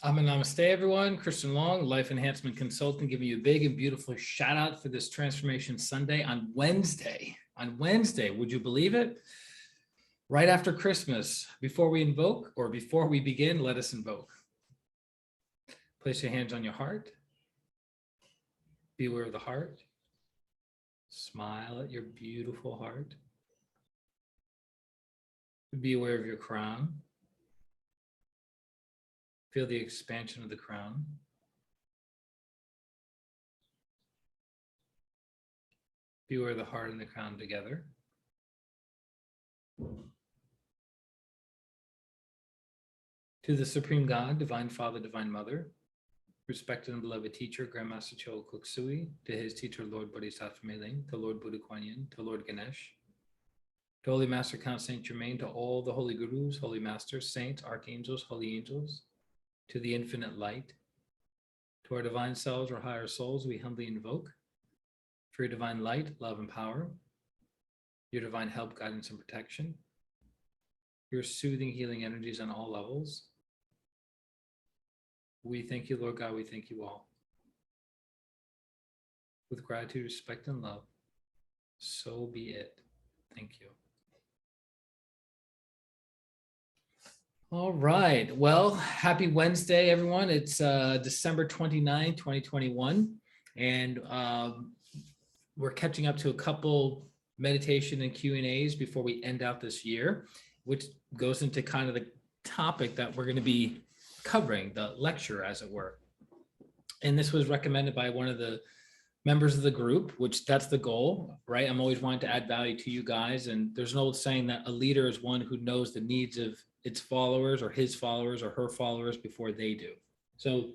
Namaste, everyone. Christian Long, Life Enhancement Consultant, giving you a big and beautiful shout out for this Transformation Sunday on Wednesday. On Wednesday, would you believe it? Right after Christmas, before we invoke or before we begin, let us invoke. Place your hands on your heart. Be aware of the heart. Smile at your beautiful heart. Be aware of your crown. Feel the expansion of the crown. Be aware of the heart and the crown together. To the Supreme God, Divine Father, Divine Mother, respected and beloved teacher, Grandmaster Choa Kuk Sui, to his teacher, Lord Bodhisattva Meling, to Lord Buddha Kuan Yin, to Lord Ganesh, to Holy Master Count Saint Germain, to all the holy gurus, holy masters, saints, archangels, holy angels, to the infinite light, to our divine selves or higher souls, we humbly invoke for your divine light, love, and power, your divine help, guidance, and protection, your soothing, healing energies on all levels. We thank you, Lord God. We thank you all. With gratitude, respect, and love, so be it. Thank you. All right. Well, happy Wednesday, everyone. It's December 29, 2021. And we're catching up to a couple meditation and Q&As before we end out this year, which goes into kind of the topic that we're going to be covering, the lecture, as it were. And this was recommended by one of the members of the group, which that's the goal, right? I'm always wanting to add value to you guys. And there's an old saying that a leader is one who knows the needs of its followers or his followers or her followers before they do. So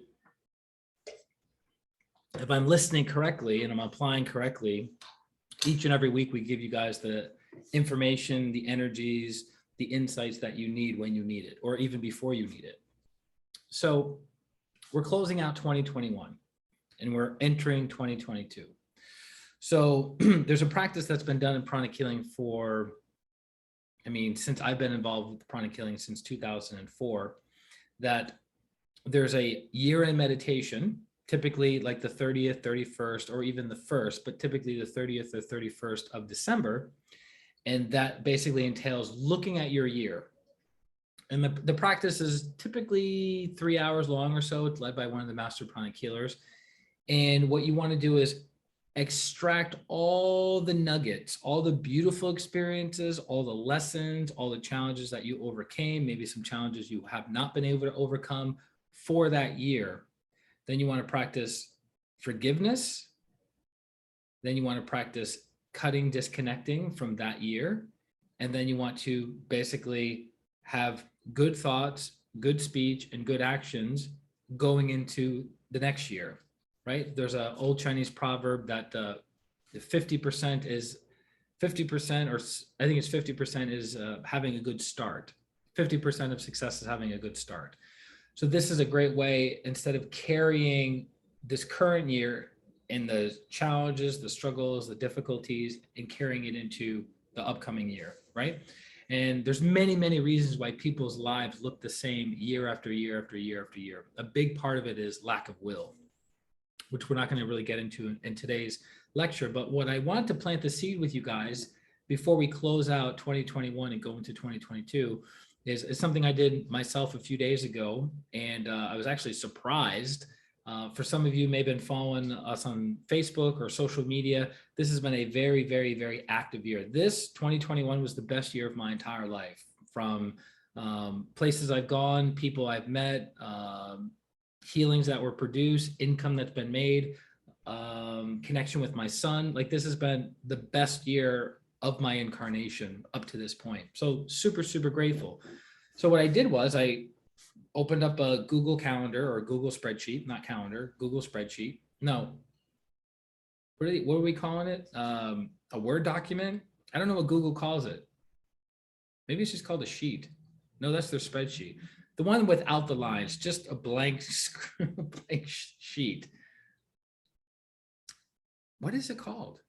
if I'm listening correctly and I'm applying correctly, each and every week we give you guys the information, the energies, the insights that you need when you need it, or even before you need it. So we're closing out 2021 and we're entering 2022. So there's a practice that's been done in pranic healing for, since I've been involved with pranic healing since 2004, that there's a year-end meditation, typically like the 30th, 31st, or even the 1st, but typically the 30th or 31st of December. And that basically entails looking at your year. And the practice is typically 3 hours long or so. It's led by one of the master pranic healers. And what you want to do is extract all the nuggets, all the beautiful experiences, all the lessons, all the challenges that you overcame, maybe some challenges you have not been able to overcome for that year. Then you want to practice forgiveness. Then you want to practice cutting, disconnecting from that year. And then you want to basically have good thoughts, good speech, and good actions going into the next year, right? There's an old Chinese proverb that 50% is 50%, or I think it's 50% is having a good start. 50% of success is having a good start. So this is a great way, instead of carrying this current year and the challenges, the struggles, the difficulties, and carrying it into the upcoming year, right? And there's many, many reasons why people's lives look the same year after year after year after year. A big part of it is lack of will, which we're not going to really get into in today's lecture. But what I want to plant the seed with you guys before we close out 2021 and go into 2022 is something I did myself a few days ago. And I was actually surprised. For some of you may have been following us on Facebook or social media, this has been a very, very, very active year. This 2021 was the best year of my entire life, from places I've gone, people I've met, healings that were produced, income that's been made, connection with my son. Like, this has been the best year of my incarnation up to this point. So super, super grateful. So what I did was I opened up a Google Calendar or Google spreadsheet, not calendar, Google spreadsheet. No, what are we calling it? A Word document? I don't know what Google calls it. Maybe it's just called a sheet. No, that's their spreadsheet. The one without the lines, just a blank, blank sheet. What is it called?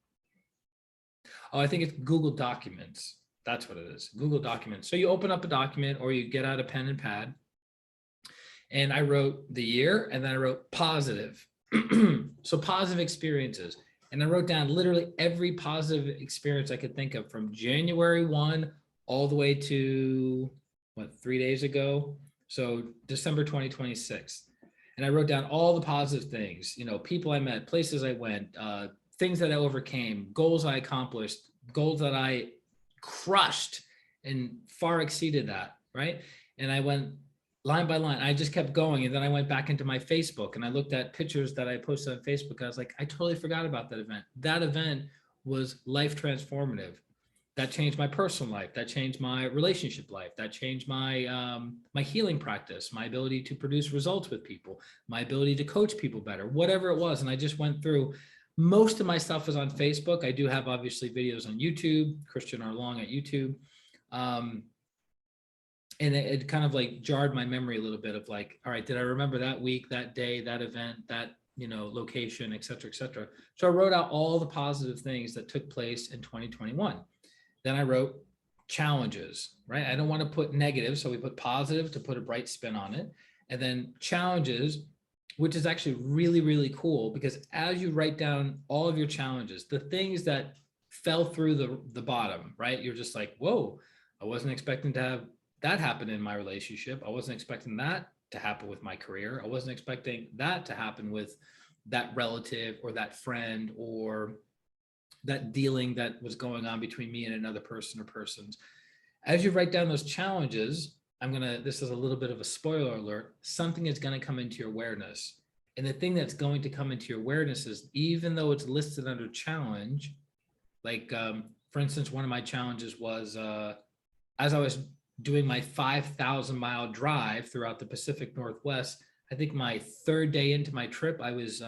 Oh, I think it's Google Documents. That's what it is, Google Documents. So you open up a document or you get out a pen and pad, And I wrote the year, and then I wrote positive. So positive experiences. And I wrote down literally every positive experience I could think of from January 1 all the way to what, 3 days ago. So December 2026. And I wrote down all the positive things, you know, people I met, places I went, things that I overcame, goals I accomplished, goals that I crushed and far exceeded that, right? And I went line by line. I just kept going. And then I went back into my Facebook and I looked at pictures that I posted on Facebook. I was like, I totally forgot about that event. That event was life transformative. That changed my personal life. That changed my relationship life. That changed my my healing practice, my ability to produce results with people, my ability to coach people better, whatever it was. And I just went through. Most of my stuff is on Facebook. I do have obviously videos on YouTube, Christian R. Long at YouTube. And it kind of like jarred my memory a little bit of like, all right, did I remember that week, that day, that event, that, you know, location, et cetera, et cetera. So I wrote out all the positive things that took place in 2021. Then I wrote challenges, right? I don't want to put negative. So we put positive to put a bright spin on it. And then challenges, which is actually really, really cool because as you write down all of your challenges, the things that fell through the bottom, right? You're just like, whoa, I wasn't expecting to have that happen in my relationship. I wasn't expecting that to happen with my career. I wasn't expecting that to happen with that relative or that friend or that dealing that was going on between me and another person or persons. As you write down those challenges, this is a little bit of a spoiler alert, something is going to come into your awareness. And the thing that's going to come into your awareness is, even though it's listed under challenge, like, for instance, one of my challenges was, as I was doing my 5,000 mile drive throughout the Pacific Northwest, I think my third day into my trip, I was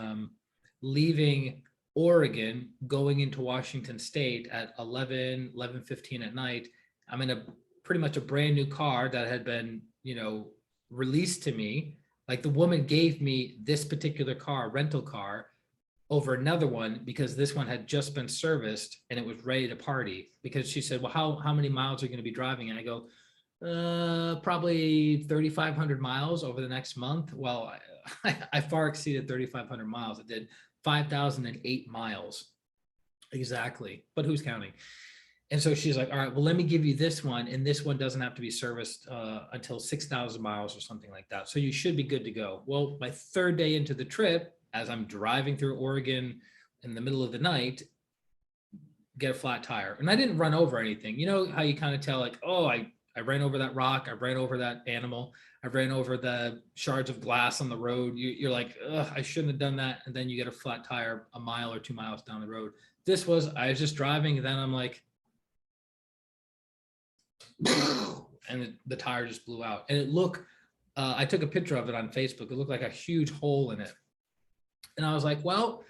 leaving Oregon, going into Washington State at 11:15 at night. I'm in pretty much a brand new car that had been, you know, released to me. Like the woman gave me this particular car, rental car, over another one because this one had just been serviced and it was ready to party. Because she said, well, how many miles are you going to be driving? And I go, probably 3,500 miles over the next month. Well, I far exceeded 3,500 miles. I did 5,008 miles exactly, but who's counting? And so she's like, all right, well, let me give you this one. And this one doesn't have to be serviced until 6,000 miles or something like that. So you should be good to go. Well, my third day into the trip, as I'm driving through Oregon in the middle of the night, get a flat tire. And I didn't run over anything. You know how you kind of tell like, oh, I ran over that rock. I ran over that animal. I ran over the shards of glass on the road. You're like, ugh, I shouldn't have done that. And then you get a flat tire a mile or 2 miles down the road. I was just driving and then I'm like, and the tire just blew out. And it looked, I took a picture of it on Facebook. It looked like a huge hole in it. And I was like, well,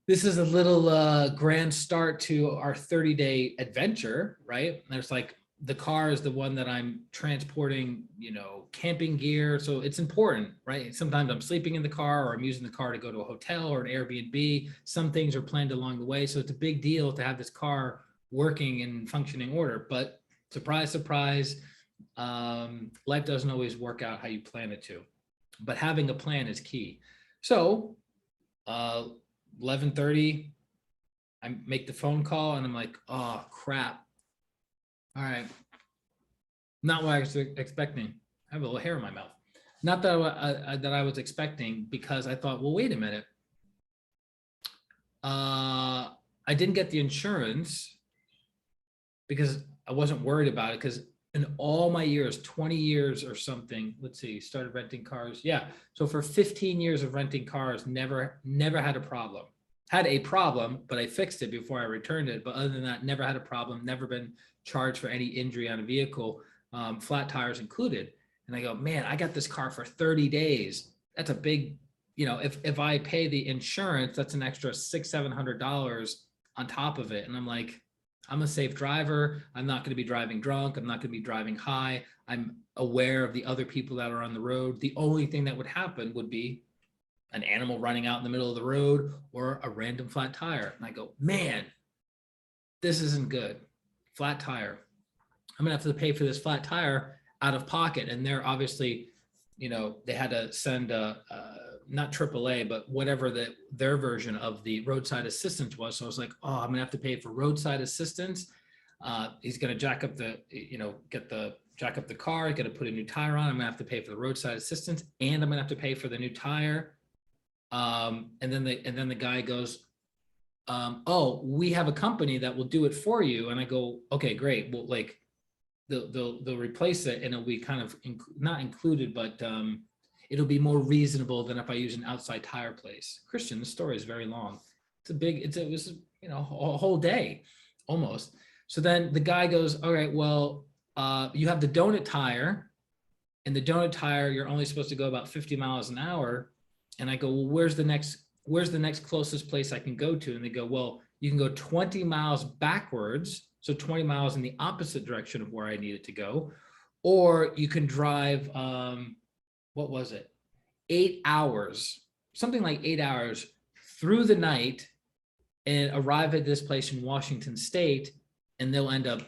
this is a little grand start to our 30-day adventure, right? And there's like, the car is the one that I'm transporting, you know, camping gear. So it's important, right? Sometimes I'm sleeping in the car or I'm using the car to go to a hotel or an Airbnb. Some things are planned along the way. So it's a big deal to have this car working in functioning order. But surprise, surprise, life doesn't always work out how you plan it to. But having a plan is key. So 11:30, I make the phone call and I'm like, oh, crap. All right. Not what I was expecting. I have a little hair in my mouth. Not that I was expecting, because I thought, well, wait a minute. I didn't get the insurance because I wasn't worried about it, because in all my years, 20 years or something, let's see, started renting cars. Yeah. So for 15 years of renting cars, never had a problem. Had a problem, but I fixed it before I returned it. But other than that, never had a problem, never been charged for any injury on a vehicle, flat tires included. And I go, man, I got this car for 30 days. That's a big, you know, if I pay the insurance, that's an extra $600-700 on top of it. And I'm like, I'm a safe driver. I'm not going to be driving drunk. I'm not going to be driving high. I'm aware of the other people that are on the road. The only thing that would happen would be an animal running out in the middle of the road or a random flat tire. And I go, man, this isn't good. Flat tire. I'm gonna have to pay for this flat tire out of pocket. And they're obviously they had to send not AAA, but whatever their version of the roadside assistance was. So I was like, oh, I'm gonna have to pay for roadside assistance. He's gonna jack up jack up the car. He's gonna put a new tire on. I'm gonna have to pay for the roadside assistance, and I'm gonna have to pay for the new tire. And then the guy goes, oh, we have a company that will do it for you. And I go, okay, great. Well, like they'll replace it, and it'll be kind of not included, but it'll be more reasonable than if I use an outside tire place. Christian, the story is very long. It was a whole day almost. So then the guy goes, all right, well, you have the donut tire, and the donut tire, you're only supposed to go about 50 miles an hour. And I go, well, where's the next closest place I can go to? And they go, well, you can go 20 miles backwards. So 20 miles in the opposite direction of where I needed to go. Or you can drive, what was it? 8 hours, something like 8 hours through the night and arrive at this place in Washington State, and they'll end up,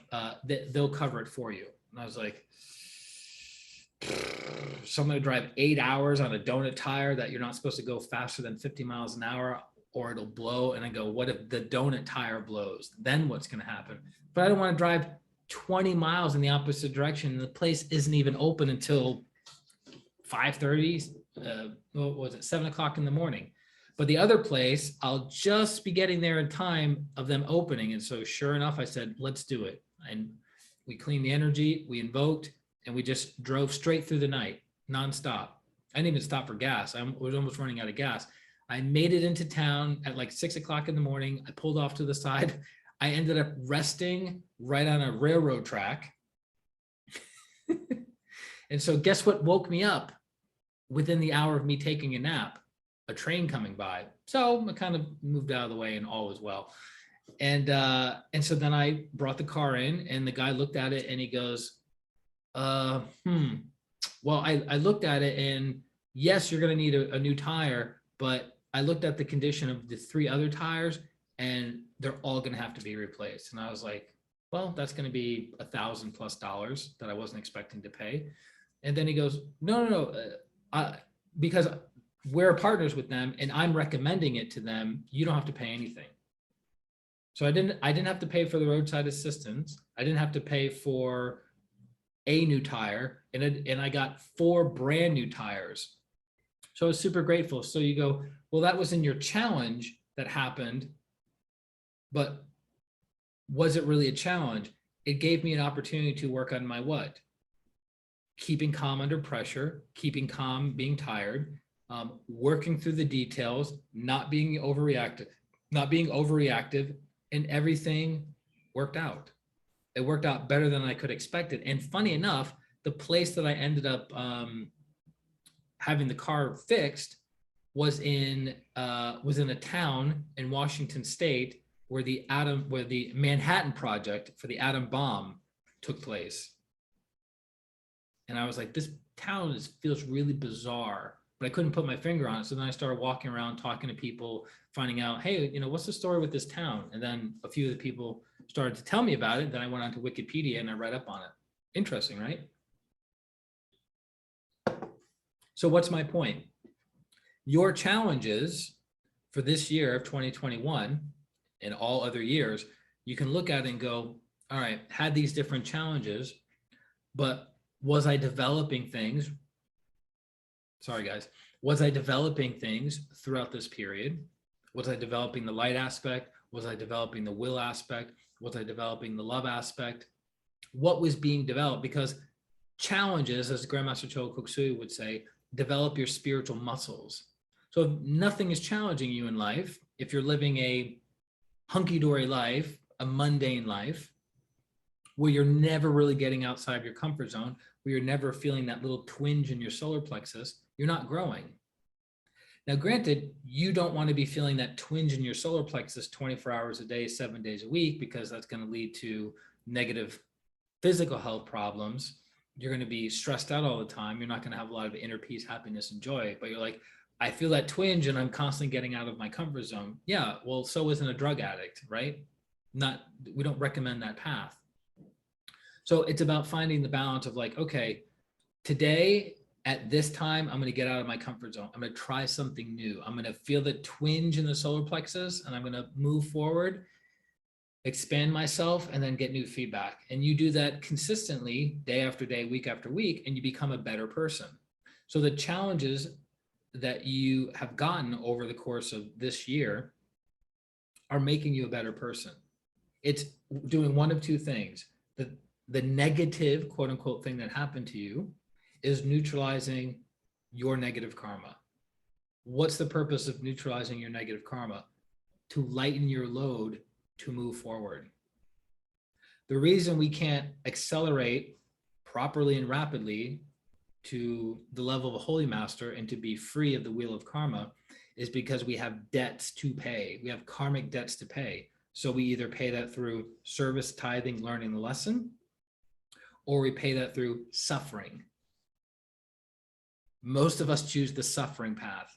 they'll cover it for you. And I was like, so I'm going to drive 8 hours on a donut tire that you're not supposed to go faster than 50 miles an hour, or it'll blow. And I go, what if the donut tire blows? Then what's going to happen? But I don't want to drive 20 miles in the opposite direction. The place isn't even open until 5:30, what was it, 7 o'clock in the morning. But the other place, I'll just be getting there in time of them opening. And so sure enough, I said, let's do it. And we cleaned the energy, we invoked, and we just drove straight through the night, nonstop. I didn't even stop for gas. I was almost running out of gas. I made it into town at like 6 o'clock in the morning. I pulled off to the side. I ended up resting right on a railroad track. And so guess what woke me up within the hour of me taking a nap? A train coming by. So I kind of moved out of the way and all was well. And so then I brought the car in, and the guy looked at it and he goes, well, I looked at it, and yes, you're going to need a new tire, but I looked at the condition of the 3 other tires, and they're all going to have to be replaced. And I was like, well, that's going to be $1,000+ that I wasn't expecting to pay. And then he goes, no, because we're partners with them and I'm recommending it to them, you don't have to pay anything. So I didn't have to pay for the roadside assistance. I didn't have to pay for a new tire, and I got 4 brand new tires. So I was super grateful. So you go, well, that was in your challenge that happened, but was it really a challenge? It gave me an opportunity to work on my what? Keeping calm under pressure, keeping calm, being tired, working through the details, not being overreactive, and everything worked out. It worked out better than I could expect it. And funny enough, the place that I ended up having the car fixed was in a town in Washington State where the Manhattan Project for the atom bomb took place. And I was like, this town feels really bizarre, but I couldn't put my finger on it. So then I started walking around, talking to people, finding out, hey, what's the story with this town? And then a few of the people started to tell me about it. Then I went on to Wikipedia and I read up on it. Interesting, right? So what's my point? Your challenges for this year of 2021 and all other years, you can look at it and go, all right, had these different challenges, but was I developing things? Sorry, guys. Was I developing things throughout this period? Was I developing the light aspect? Was I developing the will aspect? Was I developing the love aspect? What was being developed? Because challenges, as Grandmaster Choa Kok Sui would say, develop your spiritual muscles. So if nothing is challenging you in life, if you're living a hunky-dory life, a mundane life, where you're never really getting outside of your comfort zone, where you're never feeling that little twinge in your solar plexus, you're not growing. Now, granted, you don't want to be feeling that twinge in your solar plexus 24 hours a day, 7 days a week, because that's going to lead to negative physical health problems. You're going to be stressed out all the time. You're not going to have a lot of inner peace, happiness, and joy. But you're like, I feel that twinge and I'm constantly getting out of my comfort zone. Yeah, well, so isn't a drug addict, right? We don't recommend that path. So it's about finding the balance of like, okay, today at this time, I'm going to get out of my comfort zone. I'm going to try something new. I'm going to feel the twinge in the solar plexus and I'm going to move forward, expand myself, and then get new feedback. And you do that consistently, day after day, week after week, and you become a better person. So the challenges that you have gotten over the course of this year are making you a better person. It's doing one of two things. The negative, quote unquote, thing that happened to you is neutralizing your negative karma. What's the purpose of neutralizing your negative karma? To lighten your load to move forward. The reason we can't accelerate properly and rapidly to the level of a holy master and to be free of the wheel of karma is because we have debts to pay. We have karmic debts to pay. So we either pay that through service, tithing, learning the lesson, or we pay that through suffering. Most of us choose the suffering path.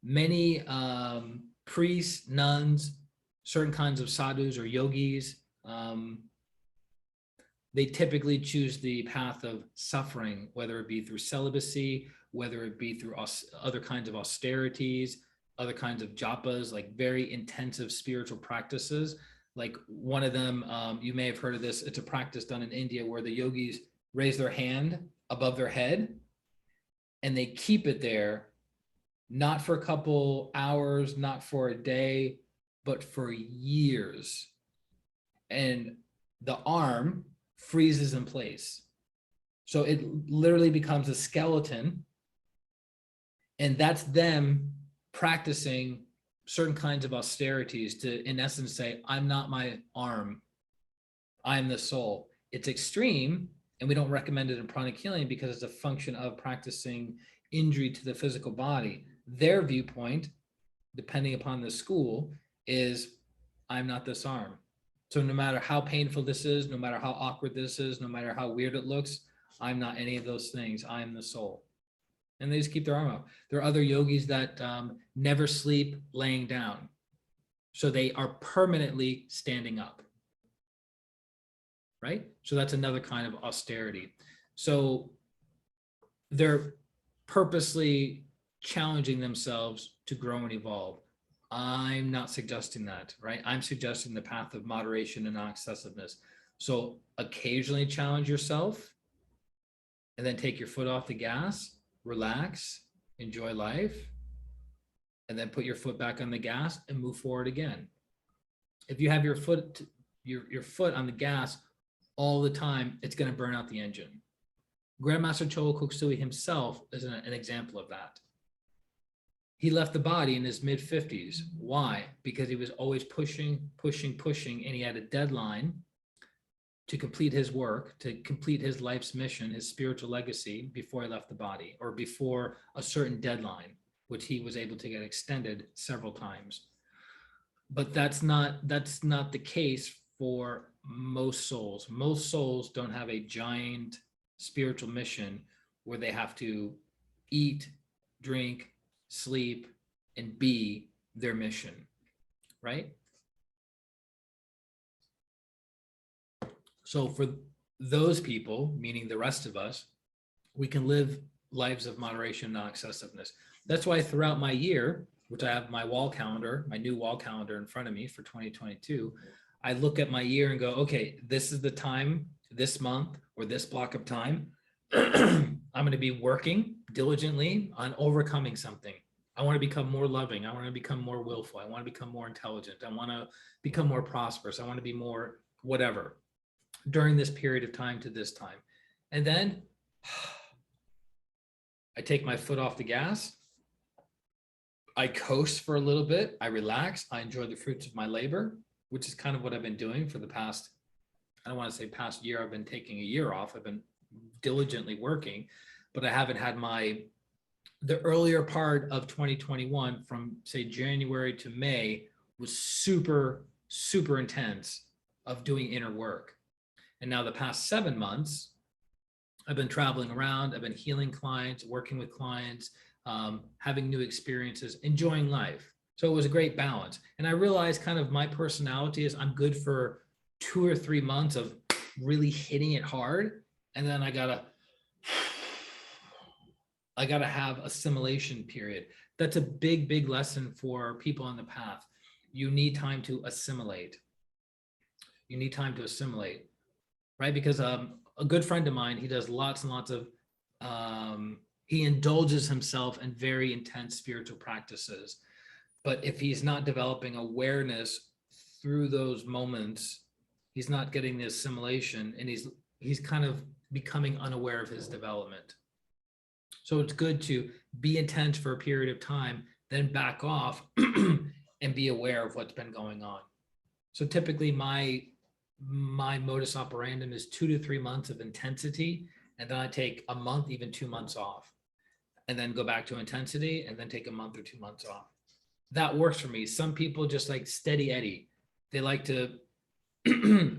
Many priests, nuns, certain kinds of sadhus or yogis, they typically choose the path of suffering, whether it be through celibacy, whether it be through other kinds of austerities, other kinds of japas, like very intensive spiritual practices. Like one of them, you may have heard of this, it's a practice done in India where the yogis raise their hand above their head and they keep it there, not for a couple hours, not for a day, but for years. And the arm freezes in place. So it literally becomes a skeleton. And that's them practicing certain kinds of austerities to, in essence, say, I'm not my arm, I'm the soul. It's extreme, and we don't recommend it in pranic healing because it's a function of practicing injury to the physical body. Their viewpoint, depending upon the school, is I'm not this arm. So no matter how painful this is, no matter how awkward this is, no matter how weird it looks, I'm not any of those things. I'm the soul. And they just keep their arm out. There are other yogis that never sleep laying down. So they are permanently standing up. Right? So that's another kind of austerity. So they're purposely challenging themselves to grow and evolve. I'm not suggesting that, right? I'm suggesting the path of moderation and non-excessiveness. So occasionally challenge yourself and then take your foot off the gas, relax, enjoy life, and then put your foot back on the gas and move forward again. If you have your foot on the gas all the time, it's going to burn out the engine. Grandmaster Choa Koksui himself is an example of that. He left the body in his mid-50s. Why? Because he was always pushing, and he had a deadline to complete his work, to complete his life's mission, his spiritual legacy before he left the body, or before a certain deadline, which he was able to get extended several times. But that's not the case for most souls. Most souls don't have a giant spiritual mission where they have to eat, drink, sleep, and be their mission, right? So for those people, meaning the rest of us, we can live lives of moderation, non-excessiveness. That's why throughout my year, which I have my wall calendar, my new wall calendar in front of me for 2022, I look at my year and go, okay, this is the time, this month, or this block of time, I'm going to be working diligently on overcoming something. I want to become more loving. I want to become more willful. I want to become more intelligent. I want to become more prosperous. I want to be more whatever during this period of time to this time. And then I take my foot off the gas. I coast for a little bit. I relax. I enjoy the fruits of my labor, which is kind of what I've been doing for the past, I don't want to say past year. I've been taking a year off. I've been diligently working, but I haven't had the earlier part of 2021 from say January to May was super, super intense of doing inner work. And now the past 7 months, I've been traveling around. I've been healing clients, working with clients, having new experiences, enjoying life. So it was a great balance. And I realized kind of my personality is I'm good for 2 or 3 months of really hitting it hard. And then I gotta I got to have assimilation period. That's a big, big lesson for people on the path. You need time to assimilate. You need time to assimilate, right? Because a good friend of mine, he does lots and lots of, he indulges himself in very intense spiritual practices. But if he's not developing awareness through those moments, he's not getting the assimilation, and he's kind of becoming unaware of his development. So it's good to be intense for a period of time, then back off and be aware of what's been going on. So typically my modus operandum is 2 to 3 months of intensity, and then I take a month, even 2 months off, and then go back to intensity, and then take a month or 2 months off. That works for me. Some people just like steady Eddie. They like to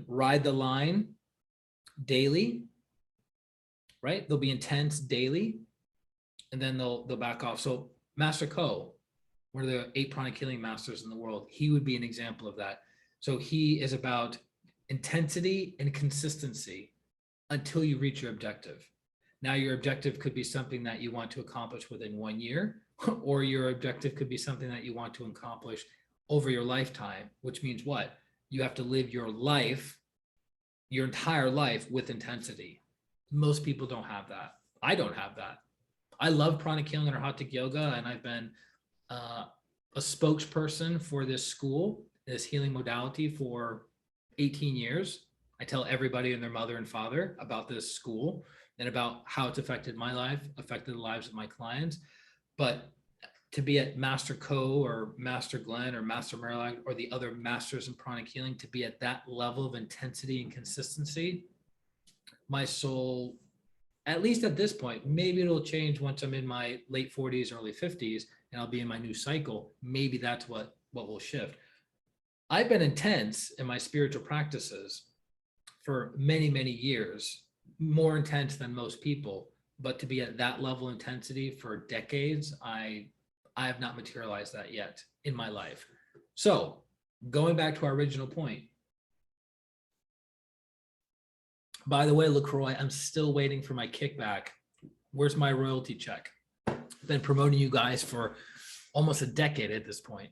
ride the line daily, right? They'll be intense daily, and then they'll back off. So Master Ko, one of the 8 pranic healing masters in the world, he would be an example of that. So he is about intensity and consistency until you reach your objective. Now, your objective could be something that you want to accomplish within 1 year, or your objective could be something that you want to accomplish over your lifetime, which means what? You have to live your life, your entire life, with intensity. Most people don't have that. I don't have that. I love pranic healing and Arhatic yoga, and I've been a spokesperson for this school, this healing modality, for 18 years. I tell everybody and their mother and father about this school and about how it's affected my life, affected the lives of my clients. But to be at Master Ko or Master Glenn or Master Marillac or the other masters in pranic healing, to be at that level of intensity and consistency, my soul, at least at this point, maybe it'll change once I'm in my late 40s, early 50s, and I'll be in my new cycle. Maybe that's what will shift. I've been intense in my spiritual practices for many, many years, more intense than most people. But to be at that level of intensity for decades, I have not materialized that yet in my life. So going back to our original point. By the way, LaCroix, I'm still waiting for my kickback. Where's my royalty check? I've been promoting you guys for almost a decade at this point.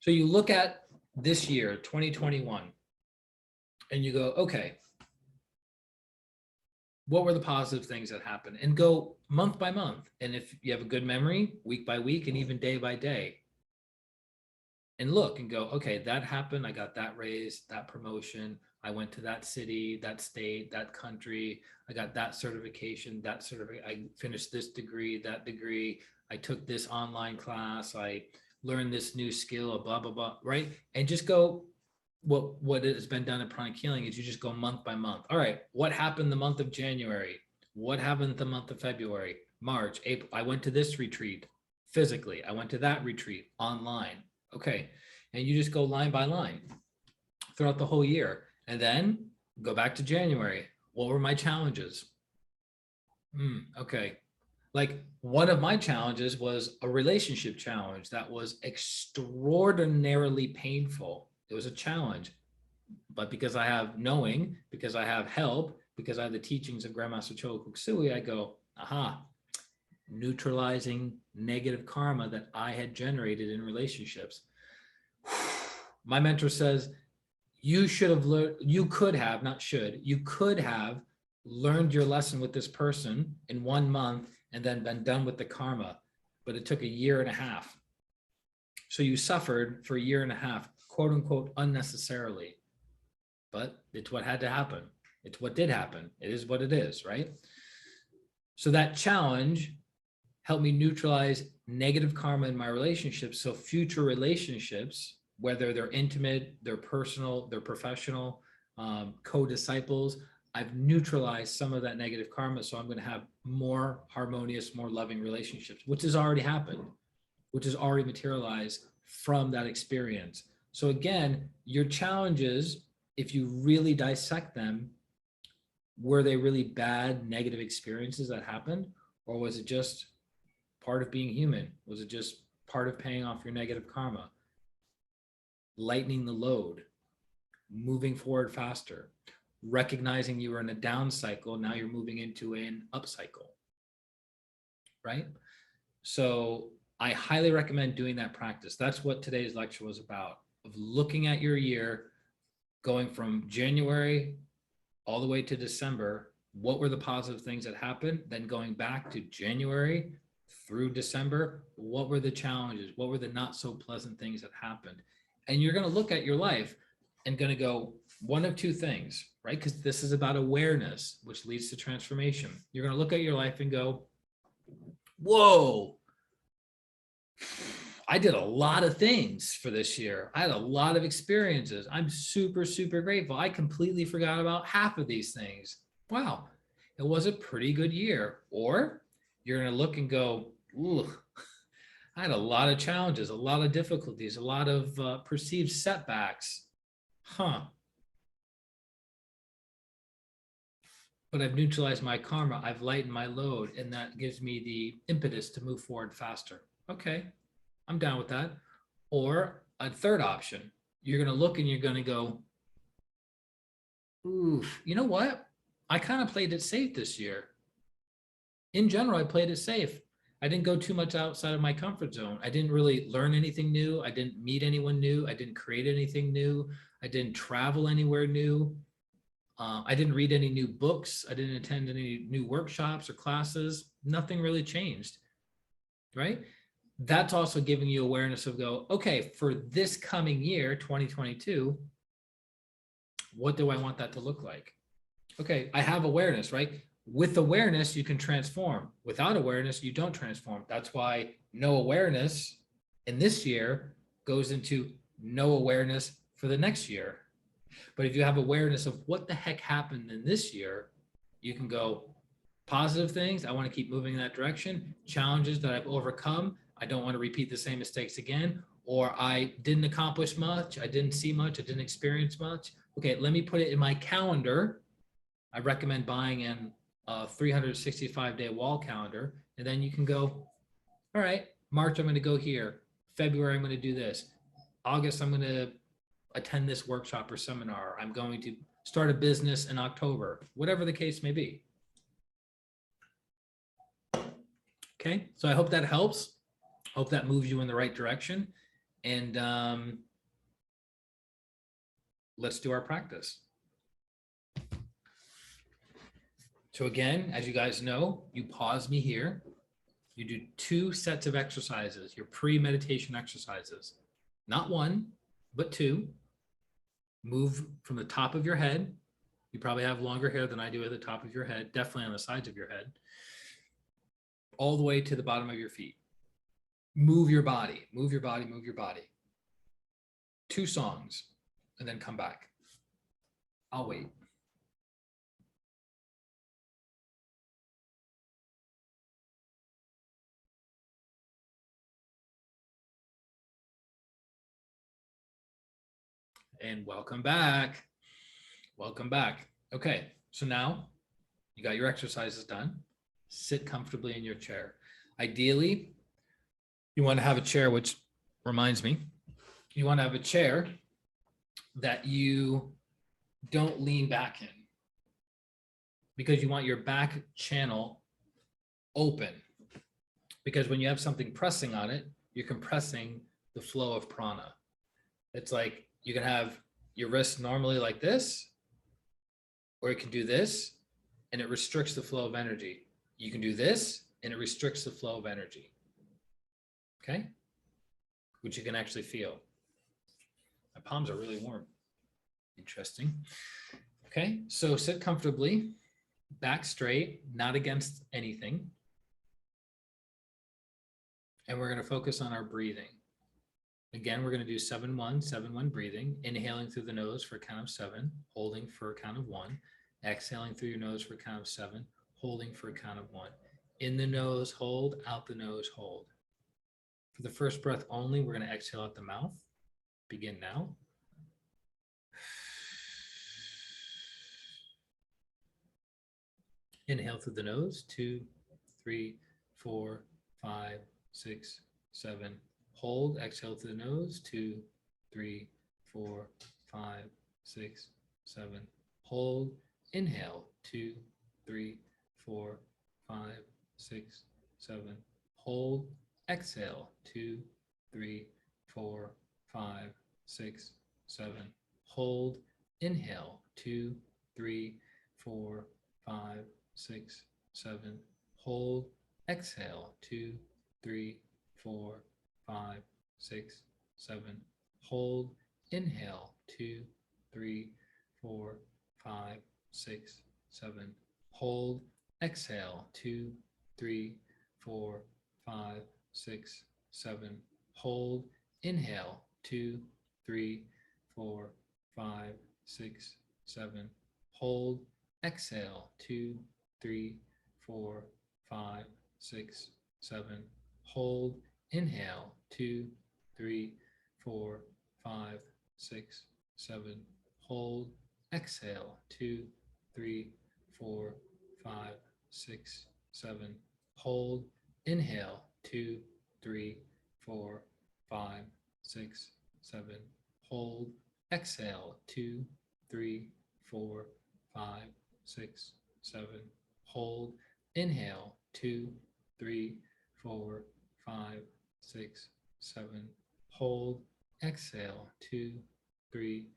So you look at this year, 2021, and you go, okay, what were the positive things that happened? And go month by month. And if you have a good memory, week by week, and even day by day, and look and go, okay, that happened. I got that raise, that promotion. I went to that city, that state, that country. I got that certification, that certificate. I finished this degree, that degree. I took this online class. I learned this new skill, blah, blah, blah, right? And just go, what has been done in pranic healing is you just go month by month. All right, what happened the month of January? What happened the month of February, March, April? I went to this retreat physically. I went to that retreat online. Okay, and you just go line by line throughout the whole year. And then go back to January. What were my challenges? Okay. Like one of my challenges was a relationship challenge that was extraordinarily painful. It was a challenge, but because I have knowing, because I have help, because I have the teachings of Grandmaster Chogo Koksui, I go, aha, neutralizing negative karma that I had generated in relationships. My mentor says, you should have learned, you could have, not should, you could have learned your lesson with this person in 1 month and then been done with the karma, but it took 1.5 years. So you suffered for 1.5 years, quote unquote, unnecessarily, but it's what had to happen. It's what did happen. It is what it is, right? So that challenge helped me neutralize negative karma in my relationships. So future relationships, whether they're intimate, they're personal, they're professional, co-disciples, I've neutralized some of that negative karma. So I'm going to have more harmonious, more loving relationships, which has already happened, which has already materialized from that experience. So again, your challenges, if you really dissect them, were they really bad, negative experiences that happened? Or was it just part of being human? Was it just part of paying off your negative karma? Lightening the load, moving forward faster, recognizing you were in a down cycle, now you're moving into an up cycle. right? So I highly recommend doing that practice. That's what today's lecture was about, of looking at your year, going from January all the way to December. What were the positive things that happened? Then going back to January through December, what were the challenges? What were the not so pleasant things that happened? And you're going to look at your life and going to go one of two things, right? Because this is about awareness, which leads to transformation. You're going to look at your life and go, whoa, I did a lot of things for this year. I had a lot of experiences. I'm super, super grateful. I completely forgot about half of these things. Wow, it was a pretty good year. Or you're going to look and go, ooh, I had a lot of challenges, a lot of difficulties, a lot of perceived setbacks. Huh. But I've neutralized my karma. I've lightened my load, and that gives me the impetus to move forward faster. Okay, I'm down with that. Or a third option, you're going to look and you're going to go, ooh, you know what? I kind of played it safe this year. In general, I played it safe. I didn't go too much outside of my comfort zone. I didn't really learn anything new. I didn't meet anyone new. I didn't create anything new. I didn't travel anywhere new. I didn't read any new books. I didn't attend any new workshops or classes. Nothing really changed, right? That's also giving you awareness of go, okay, for this coming year, 2022, what do I want that to look like? Okay, I have awareness, right? With awareness, you can transform. Without awareness, you don't transform. That's why no awareness in this year goes into no awareness for the next year. But if you have awareness of what the heck happened in this year, you can go positive things. I want to keep moving in that direction. Challenges that I've overcome. I don't want to repeat the same mistakes again. Or I didn't accomplish much. I didn't see much. I didn't experience much. Okay, let me put it in my calendar. I recommend buying an 365-day wall calendar. And then you can go, all right, March, I'm going to go here. February, I'm going to do this. August, I'm going to attend this workshop or seminar. I'm going to start a business in October, whatever the case may be. Okay, so I hope that helps. Hope that moves you in the right direction. And let's do our practice. So again, as you guys know, you pause me here. You do 2 sets of exercises, your pre-meditation exercises. Not 1, but 2. Move from the top of your head. You probably have longer hair than I do at the top of your head, definitely on the sides of your head, all the way to the bottom of your feet. Move your body, move your body, move your body. 2 songs, and then come back. I'll wait. And welcome back. Welcome back. Okay, so now you got your exercises done. Sit comfortably in your chair. Ideally, you want to have a chair, which reminds me, you want to have a chair that you don't lean back in, because you want your back channel open. Because when you have something pressing on it, you're compressing the flow of prana. It's like you can have your wrist normally like this, or you can do this, and it restricts the flow of energy. You can do this, and it restricts the flow of energy. Okay? Which you can actually feel. My palms are really warm. Interesting. Okay, so sit comfortably, back straight, not against anything. And we're going to focus on our breathing. Again, we're going to do 7-1, 7-1 breathing, inhaling through the nose for a count of 7, holding for a count of 1, exhaling through your nose for a count of 7, holding for a count of 1. In the nose, hold, out the nose, hold. For the first breath only, we're going to exhale out the mouth. Begin now. Inhale through the nose, 2, 3, 4, 5, 6, 7. Hold, exhale through the nose, 2, 3, 4, 5, 6, 7. Hold, inhale, 2, 3, 4, 5, 6, 7. Hold. Exhale. 2, 3, 4, 5, 6, 7. Hold. Inhale. 2, 3, 4, 5, 6, 7. Hold. Exhale. 2, 3, 4, 5, 6, 7. Hold. Inhale. 2, 3, 4, 5, 6, 7. Hold. Exhale. 2, 3, 4, 5, 6, 7. Hold. Inhale. 2, 3, 4, 5, 6, 7. Hold. Exhale. 2, 3, 4, 5, 6, 7. Hold. Inhale. 2, 3, 4, 5, 6, 7. Hold. Exhale. 2, 3, 4, 5, 6, 7. Hold. Inhale. 2, 3, 4, 5, 6, 7. Hold. Exhale. 2, 3, 4, 5, 6, 7. Hold. Inhale. 2, 3, 4, 5, 6, 7. Hold. Exhale. 2, 3,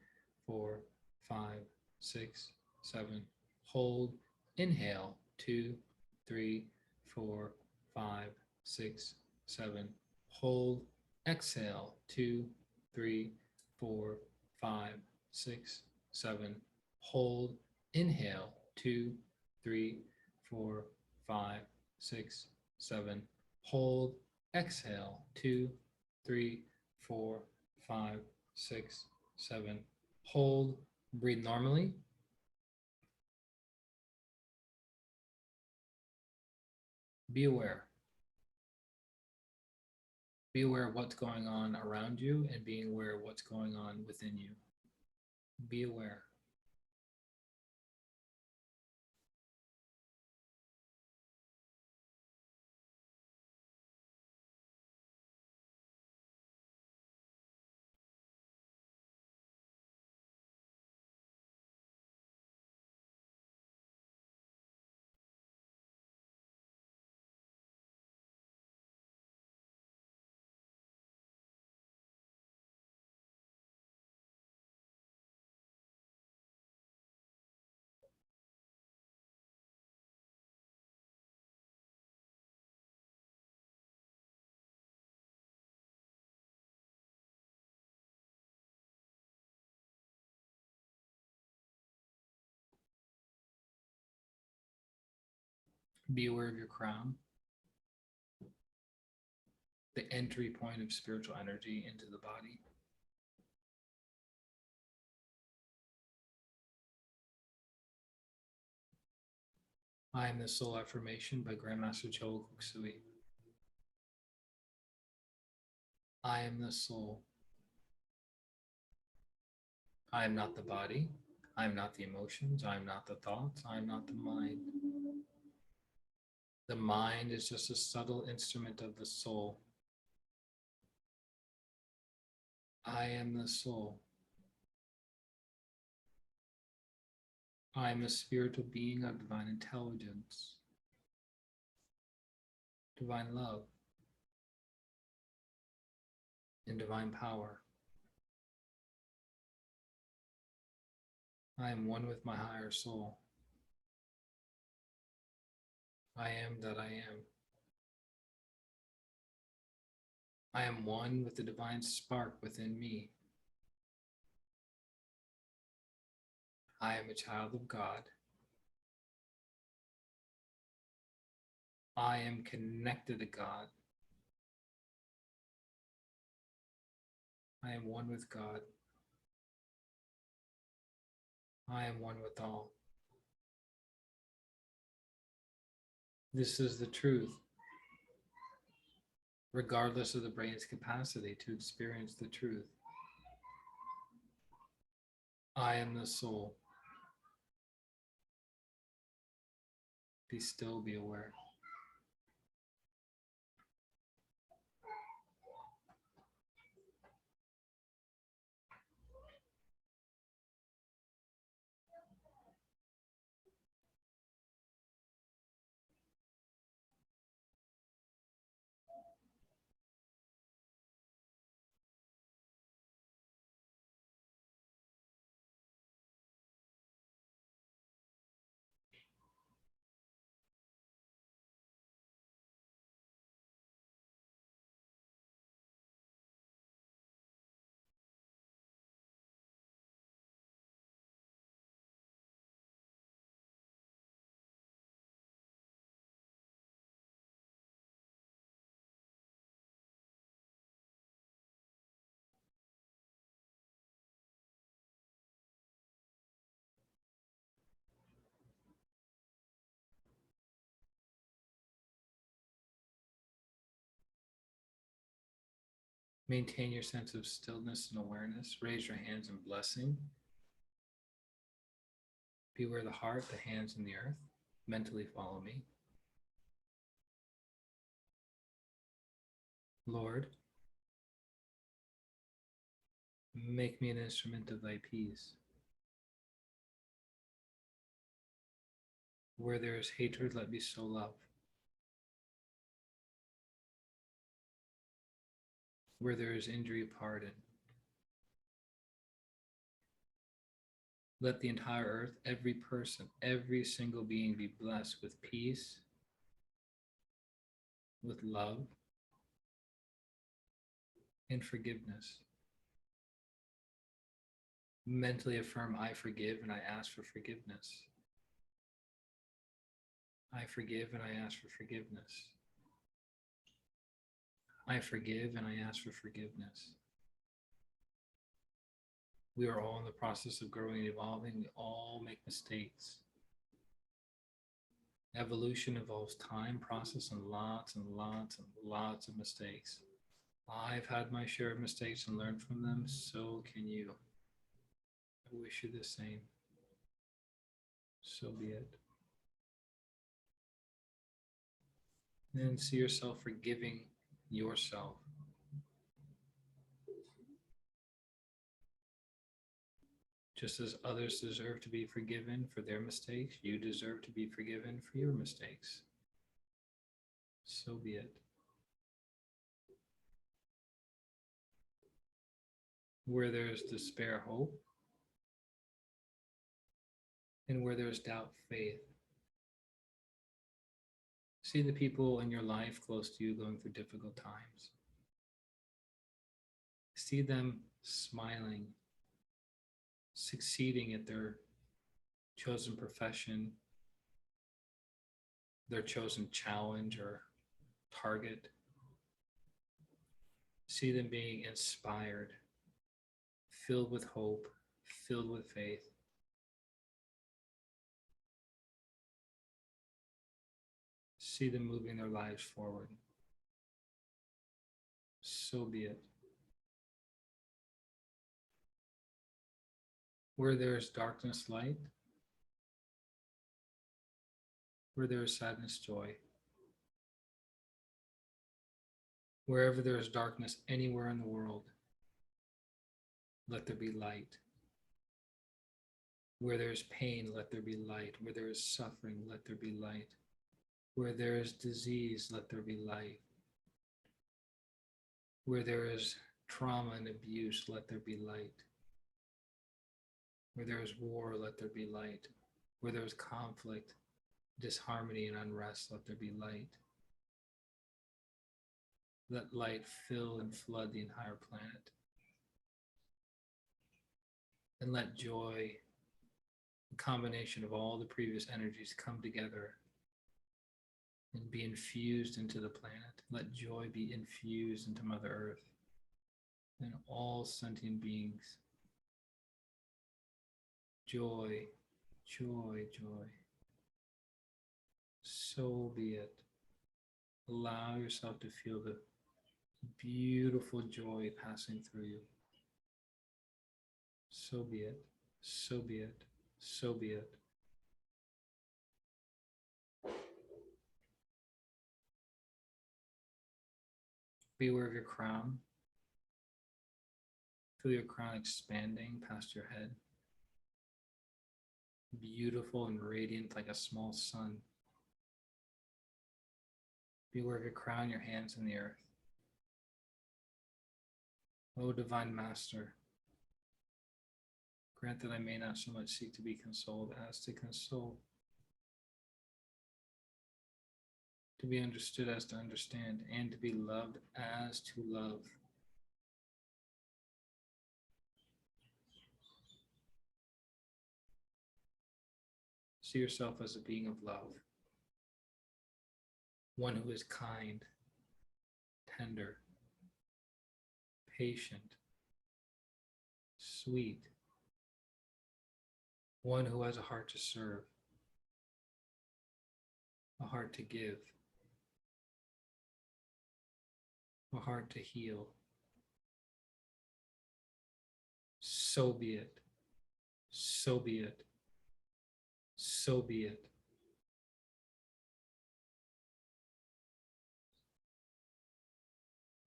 4, 5, 6, 7. Hold. Inhale. 2, 3, 4, 5, 6, 7. Hold. Exhale. 2, 3, 4, 5, 6, 7. Hold. Inhale. 2, 3, 4, 5, 6, 7. Hold. Exhale. 2, 3, 4, 5, 6, 7. Hold. Breathe normally. Be aware. Be aware of what's going on around you and being aware of what's going on within you. Be aware. Be aware of your crown, the entry point of spiritual energy into the body. I am the soul affirmation by Grandmaster Choa Koksui. I am the soul. I am not the body. I am not the emotions. I am not the thoughts. I am not the mind. The mind is just a subtle instrument of the soul. I am the soul. I am a spiritual being of divine intelligence, divine love, and divine power. I am one with my higher soul. I am that I am. I am one with the divine spark within me. I am a child of God. I am connected to God. I am one with God. I am one with all. This is the truth, regardless of the brain's capacity to experience the truth. I am the soul. Be still, be aware. Maintain your sense of stillness and awareness. Raise your hands in blessing. Beware the heart, the hands, and the earth. Mentally follow me. Lord, make me an instrument of thy peace. Where there is hatred, let me sow love. Where there is injury, pardon. Let the entire earth, every person, every single being be blessed with peace, with love, and forgiveness. Mentally affirm, I forgive and I ask for forgiveness. I forgive and I ask for forgiveness. I forgive and I ask for forgiveness. We are all in the process of growing and evolving. We all make mistakes. Evolution involves time, process, and lots and lots and lots of mistakes. I've had my share of mistakes and learned from them. So can you. I wish you the same. So be it. Then see yourself forgiving yourself. Just as others deserve to be forgiven for their mistakes, you deserve to be forgiven for your mistakes. So be it. Where there is despair, hope. And where there is doubt, faith. See the people in your life close to you going through difficult times. See them smiling, succeeding at their chosen profession, their chosen challenge or target. See them being inspired, filled with hope, filled with faith. See them moving their lives forward. So be it. Where there is darkness, light. Where there is sadness, joy. Wherever there is darkness anywhere in the world, let there be light. Where there is pain, let there be light. Where there is suffering, let there be light. Where there is disease, let there be light. Where there is trauma and abuse, let there be light. Where there is war, let there be light. Where there is conflict, disharmony, and unrest, let there be light. Let light fill and flood the entire planet. And let joy, a combination of all the previous energies, come together and be infused into the planet. Let joy be infused into Mother Earth and all sentient beings. Joy, joy, joy. So be it. Allow yourself to feel the beautiful joy passing through you. So be it. So be it. So be it. Be aware of your crown. Feel your crown expanding past your head. Beautiful and radiant like a small sun. Be aware of your crown, your hands in the earth. O Divine Master, grant that I may not so much seek to be consoled as to console, to be understood as to understand, and to be loved as to love. See yourself as a being of love, one who is kind, tender, patient, sweet, one who has a heart to serve, a heart to give, a heart to heal, So be it. So be it. So be it.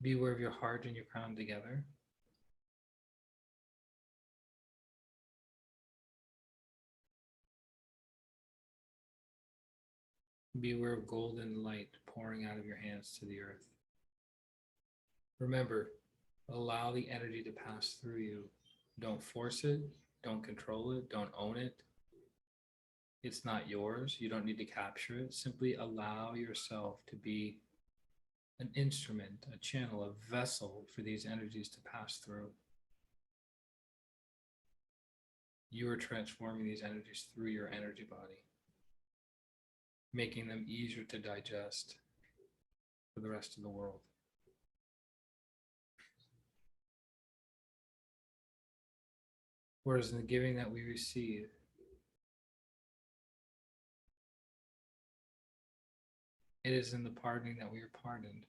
Be aware of your heart and your crown together. Be aware of golden light pouring out of your hands to the earth. Remember, allow the energy to pass through you. Don't force it. Don't control it. Don't own it. It's not yours. You don't need to capture it. Simply allow yourself to be an instrument, a channel, a vessel for these energies to pass through. You are transforming these energies through your energy body, making them easier to digest for the rest of the world. Whereas in the giving that we receive, it is in the pardoning that we are pardoned.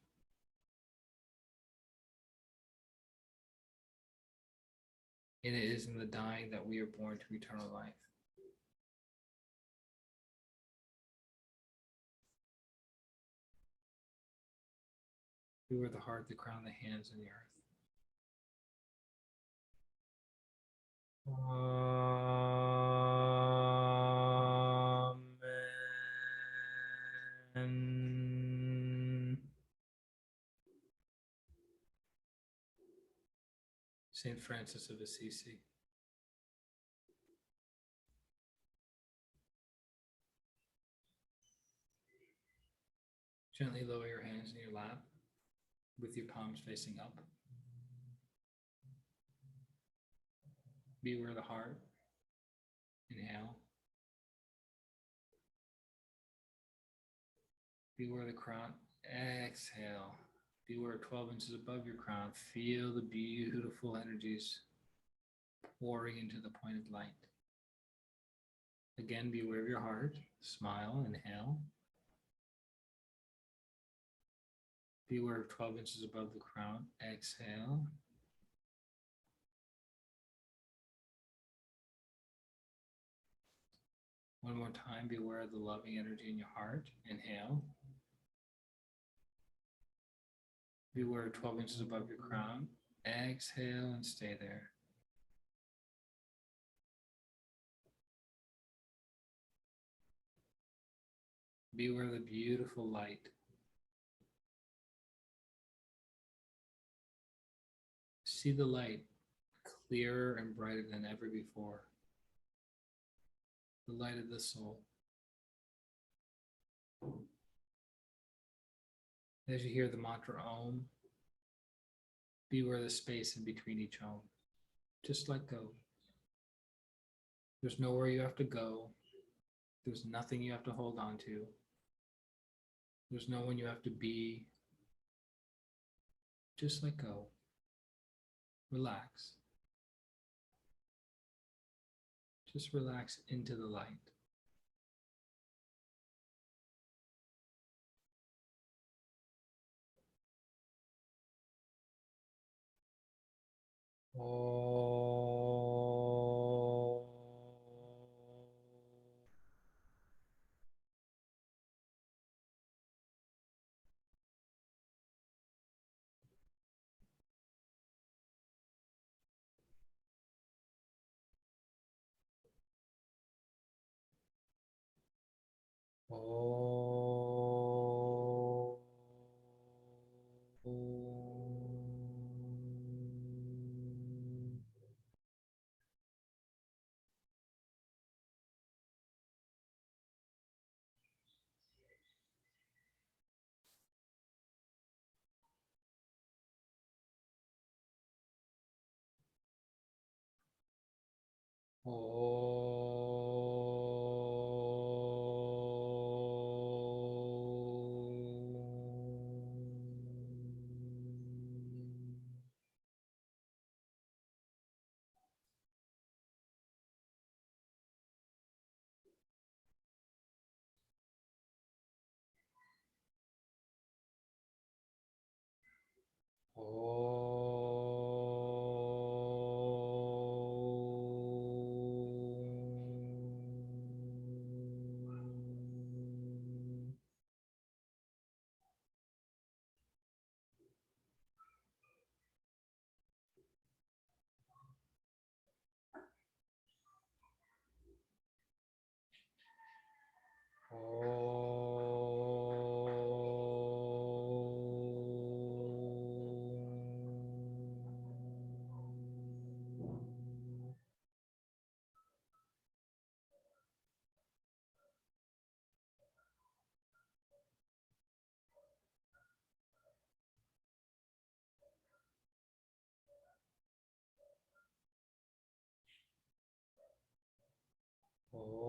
And it is in the dying that we are born to eternal life. You are the heart, the crown, the hands, and the earth. Amen. Saint Francis of Assisi. Gently lower your hands in your lap with your palms facing up. Be aware of the heart. Inhale. Be aware of the crown. Exhale. Be aware 12 inches above your crown. Feel the beautiful energies pouring into the point of light. Again, be aware of your heart. Smile. Inhale. Be aware of 12 inches above the crown. Exhale. One more time, be aware of the loving energy in your heart. Inhale. Be aware of 12 inches above your crown. Exhale and stay there. Be aware of the beautiful light. See the light clearer and brighter than ever before. The light of the soul. As you hear the mantra Om, be aware of the space in between each Om. Just let go. There's nowhere you have to go. There's nothing you have to hold on to. There's no one you have to be. Just let go. Relax. Just relax into the light. Oh. Oh. Oh. Ah.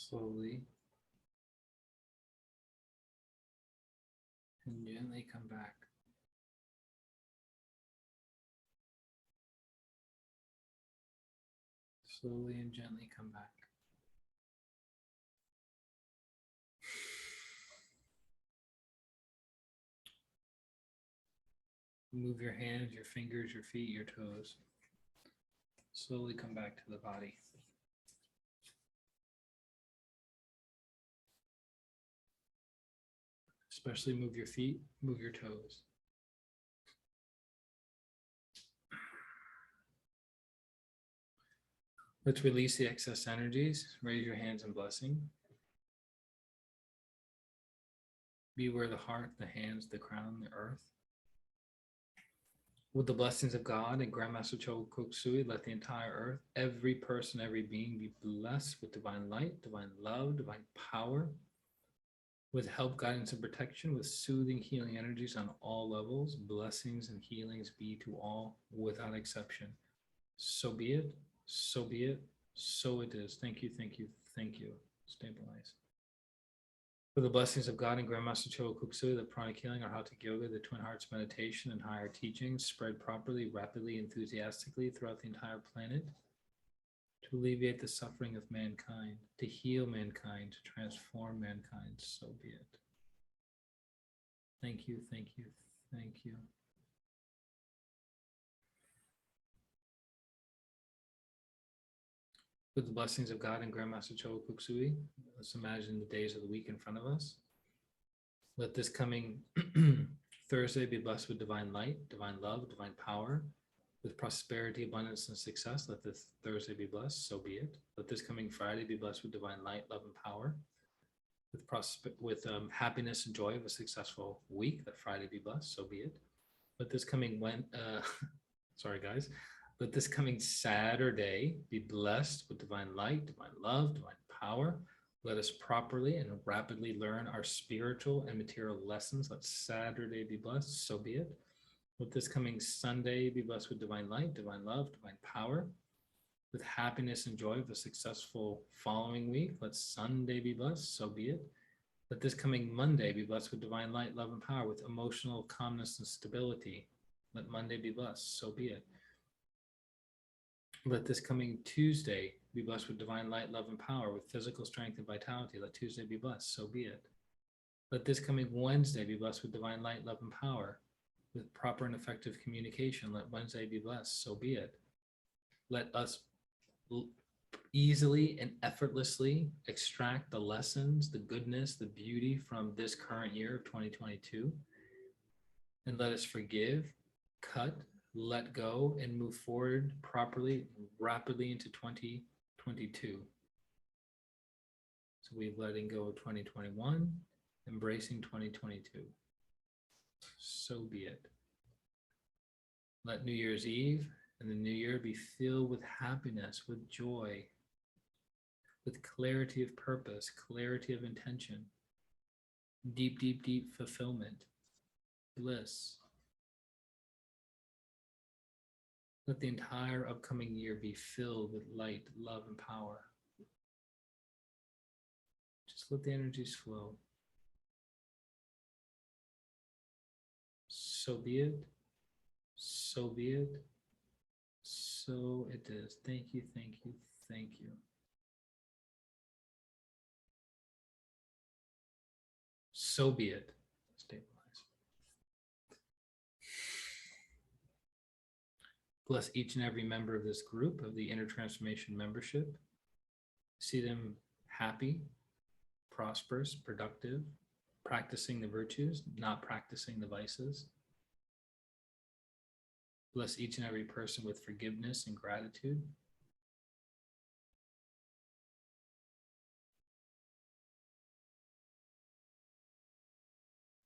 Slowly and gently come back. Slowly and gently come back. Move your hands, your fingers, your feet, your toes. Slowly come back to the body. Especially move your feet, move your toes. Let's release the excess energies. Raise your hands in blessing. Be where the heart, the hands, the crown, the earth. With the blessings of God and Grandmaster Cho Koksui, let the entire earth, every person, every being be blessed with divine light, divine love, divine power, with help, guidance, and protection, with soothing, healing energies on all levels. Blessings and healings be to all without exception. So be it, so be it, so it is. Thank you, thank you, thank you. Stabilize. For the blessings of God and Grandmaster Cho Koksui, the Pranic healing, Arhatic yoga, the Twin Hearts meditation, and higher teachings spread properly, rapidly, enthusiastically throughout the entire planet to alleviate the suffering of mankind, to heal mankind, to transform mankind. So be it. Thank you, thank you, thank you. With the blessings of God and Grandmaster Cho Koksui, let's imagine the days of the week in front of us. Let this coming Thursday be blessed with divine light, divine love, divine power, with prosperity, abundance, and success. Let this Thursday be blessed, so be it. Let this coming Friday be blessed with divine light, love, and power, with happiness and joy of a successful week. Let Friday be blessed, so be it. Let this coming sorry guys. Let this coming Saturday be blessed with divine light, divine love, divine power. Let us properly and rapidly learn our spiritual and material lessons. Let Saturday be blessed, so be it. Let this coming Sunday be blessed with divine light, divine love, divine power, with happiness and joy of a successful following week. Let Sunday be blessed, so be it. Let this coming Monday be blessed with divine light, love, and power, with emotional calmness and stability. Let Monday be blessed, so be it. Let this coming Tuesday be blessed with divine light, love, and power, with physical strength and vitality. Let Tuesday be blessed, so be it. Let this coming Wednesday be blessed with divine light, love, and power, with proper and effective communication. Let Wednesday be blessed, so be it. Let us easily and effortlessly extract the lessons, the goodness, the beauty from this current year of 2022. And let us forgive, cut, let go, and move forward properly, rapidly into 2022. So we're letting go of 2021, embracing 2022. So be it. Let New Year's Eve and the new year be filled with happiness, with joy, with clarity of purpose, clarity of intention, deep, deep, deep fulfillment, bliss. Let the entire upcoming year be filled with light, love, and power. Just let the energies flow. So be it. So be it. So it is. Thank you, thank you, thank you. So be it. Stabilize. Bless each and every member of this group of the Inner Transformation membership. See them happy, prosperous, productive, practicing the virtues, not practicing the vices. Bless each and every person with forgiveness and gratitude.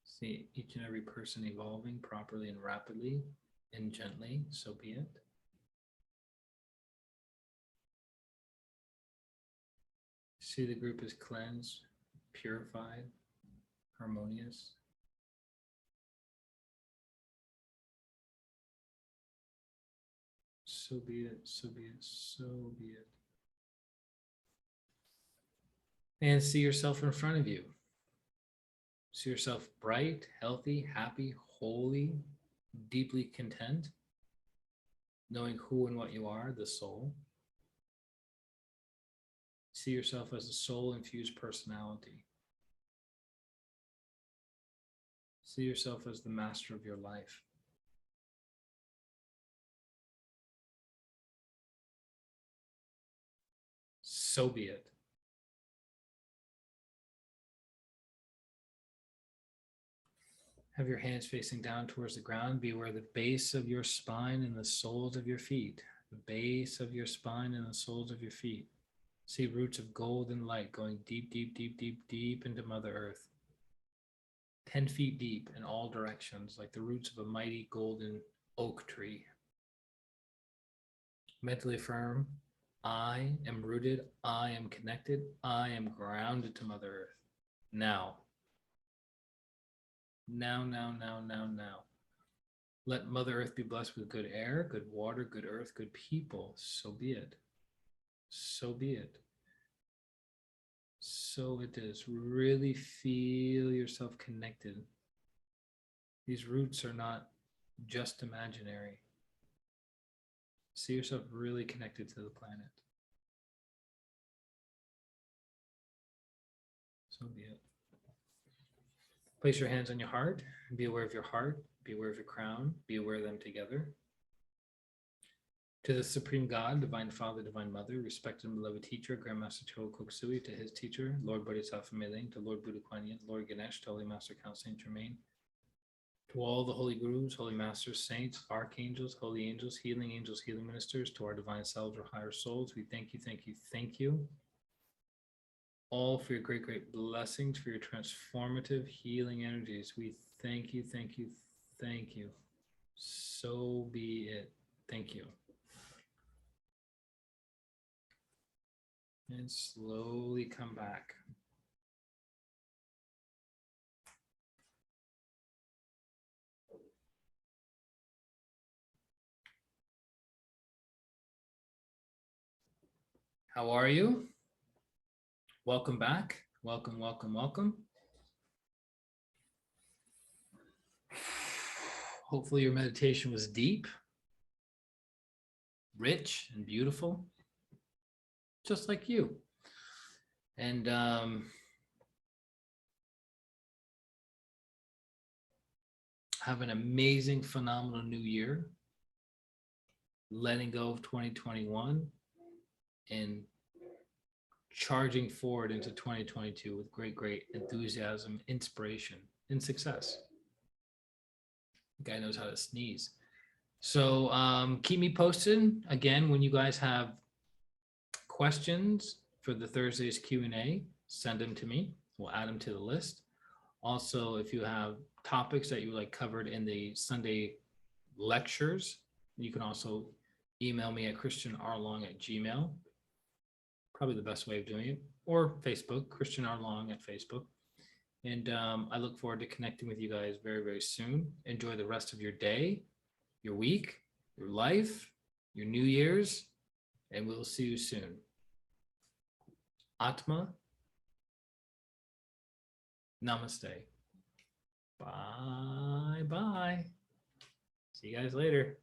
See each and every person evolving properly and rapidly and gently, so be it. See the group is cleansed, purified, harmonious. So be it, so be it, so be it. And see yourself in front of you. See yourself bright, healthy, happy, holy, deeply content, knowing who and what you are, the soul. See yourself as a soul-infused personality. See yourself as the master of your life. So be it. Have your hands facing down towards the ground. Be aware of the base of your spine and the soles of your feet. The base of your spine and the soles of your feet. See roots of golden light going deep, deep, deep, deep, deep into Mother Earth. 10 feet deep in all directions, like the roots of a mighty golden oak tree. Mentally affirm, I am rooted, I am connected, I am grounded to Mother Earth. Now. Now, now, now, now, now. Let Mother Earth be blessed with good air, good water, good earth, good people. So be it. So be it. So it is. Really feel yourself connected. These roots are not just imaginary. See yourself really connected to the planet. So be it. Place your hands on your heart. Be aware of your heart. Be aware of your crown. Be aware of them together. To the Supreme God, Divine Father, Divine Mother, respected and beloved teacher, Grandmaster Choa Kok Sui, to his teacher, Lord Bodhisattva Meiling, to Lord Buddha Kuan Yin, Lord Ganesh, to Holy Master Count Saint Germain, to all the holy gurus, holy masters, saints, archangels, holy angels, healing ministers, to our divine selves or higher souls, we thank you, thank you, thank you. All for your great, great blessings, for your transformative healing energies. We thank you, thank you, thank you. So be it. Thank you. And slowly come back. How are you? Welcome back. Welcome, welcome, welcome. Hopefully your meditation was deep, rich, and beautiful, just like you. And have an amazing, phenomenal new year. Letting go of 2021 and charging forward into 2022 with great, great enthusiasm, inspiration, and success. The guy knows how to sneeze. So keep me posted. Again, when you guys have questions for the Thursday's Q&A, send them to me. We'll add them to the list. Also, if you have topics that you would like covered in the Sunday lectures, you can also email me at christianrlong@gmail.com. Probably the best way of doing it, or Facebook, Christian R. Long at Facebook. And I look forward to connecting with you guys very, very soon. Enjoy the rest of your day, your week, your life, your New Year's, and we'll see you soon. Atma, namaste. Bye-bye. See you guys later.